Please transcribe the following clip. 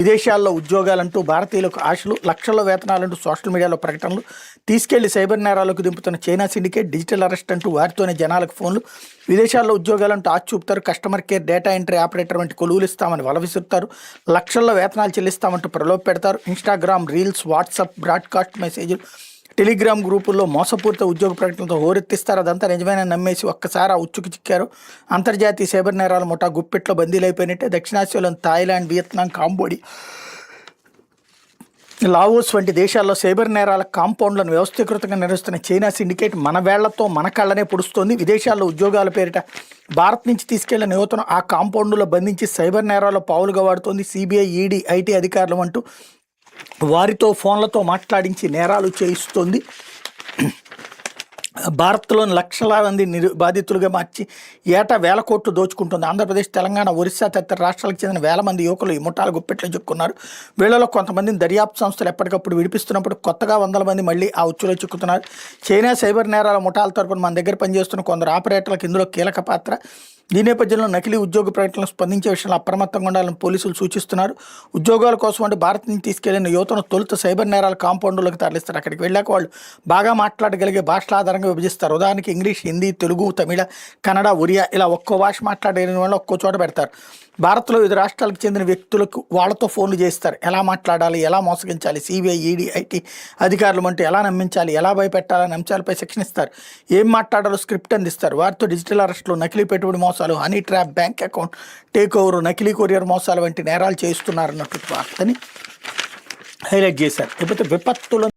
విదేశాల్లో ఉద్యోగాలంటూ భారతీయులకు ఆశలు, లక్షల వేతనాలంటూ సోషల్ మీడియాలో ప్రకటనలు, తీసుకెళ్లి సైబర్ నేరాలకు దింపుతున్న చైనా సిండికేట్, డిజిటల్ అరెస్ట్ అంటూ వారితోనే జనాలకు ఫోన్లు, విదేశాల్లో ఉద్యోగాలంటూ ఆచి చూపుతారు, customer care, data entry operator వంటి కొలువులు ఇస్తామని వల విసురుతారు, లక్షల్లో వేతనాలు చెల్లిస్తామంటూ ప్రలోభ పెడతారు. ఇన్స్టాగ్రామ్ రీల్స్, వాట్సాప్ బ్రాడ్కాస్ట్ మెసేజ్లు, టెలిగ్రామ్ గ్రూపుల్లో మోసపూరిత ఉద్యోగ ప్రకటనలతో హోరెత్తిస్తారు. అదంతా నిజమైన నమ్మేసి ఒక్కసారి ఆ ఉచ్చుకు చిక్కారు. అంతర్జాతీయ సైబర్ నేరాల ముఠా గుప్పెట్లో బందీలైపోయినట్టే. దక్షిణాసియాలోని థాయిలాండ్, వియత్నాం, కాంబోడియా, లావోస్ వంటి దేశాల్లో సైబర్ నేరాల కాంపౌండ్లను వ్యవస్థీకృతంగా నిర్వహిస్తున్న చైనా సిండికేట్ మన వేళ్లతో మన కళ్ళనే పొడుస్తోంది. విదేశాల్లో ఉద్యోగాల పేరిట భారత్ నుంచి తీసుకెళ్లిన యువతను ఆ కాంపౌండ్లో బంధించి సైబర్ నేరాల్లో పావులుగా వాడుతోంది. సిబిఐ, ఈడీ, ఐటీ అధికారులు అంటూ వారితో ఫోన్లతో మాట్లాడించి నేరాలు చేయిస్తోంది. భారత్లోని లక్షల మంది బాధితులుగా మార్చి ఏటా వేల కోట్లు దోచుకుంటుంది. ఆంధ్రప్రదేశ్, తెలంగాణ, ఒరిస్సా తదితర రాష్ట్రాలకు చెందిన వేల మంది యువకులు ఈ ముఠాల గుప్పెట్లో చిక్కున్నారు. వీళ్ళలో కొంతమందిని దర్యాప్తు సంస్థలు ఎప్పటికప్పుడు విడిపిస్తున్నప్పుడు కొత్తగా వందల మంది మళ్ళీ ఆ ఉచ్చులో చిక్కుతున్నారు. చైనా సైబర్ నేరాల ముఠాల తరపున మన దగ్గర పనిచేస్తున్న కొందరు ఆపరేటర్లకు ఇందులో కీలక పాత్ర. ఈ నేపథ్యంలో నకిలీ ఉద్యోగ ప్రకటనలు స్పందించే విషయంలో అప్రమత్తంగా ఉండాలని పోలీసులు సూచిస్తున్నారు. ఉద్యోగాల కోసం అంటే భారత్ నుంచి తీసుకెళ్లిన యువతను తొలుత సైబర్ నేరాల కాంపౌండ్లోకి తరలిస్తారు. అక్కడికి వెళ్ళాక వాళ్ళు బాగా మాట్లాడగలిగే భాషల ఆధారంగా విభజిస్తారు. ఉదాహరణకి ఇంగ్లీష్, హిందీ, తెలుగు, తమిళ, కన్నడ, ఒరియా ఇలా ఒక్కో భాష మాట్లాడే వాళ్ళు ఒక్కో చోట పెడతారు. భారత్లో వివిధ రాష్ట్రాలకు చెందిన వ్యక్తులకు వాళ్ళతో ఫోన్లు చేస్తారు. ఎలా మాట్లాడాలి, ఎలా మోసగించాలి, సిబిఐ, ఈడీ, ఐటీ అధికారులు అంటే ఎలా నమ్మించాలి, ఎలా భయపెట్టాలని అంశాలపై శిక్షణ ఇస్తారు. ఏం మాట్లాడాలో స్క్రిప్ట్ అందిస్తారు. వారితో డిజిటల్ అరెస్టులు, నకిలీ పెట్టుబడి మోసాలు, honey trap, bank account take over, నకిలీ కొరియర్ మోసాలు వంటి నేరాలు చేస్తున్నారన్నట్టు వార్తని హైలైట్ చేశారు. లేకపోతే విపత్తుల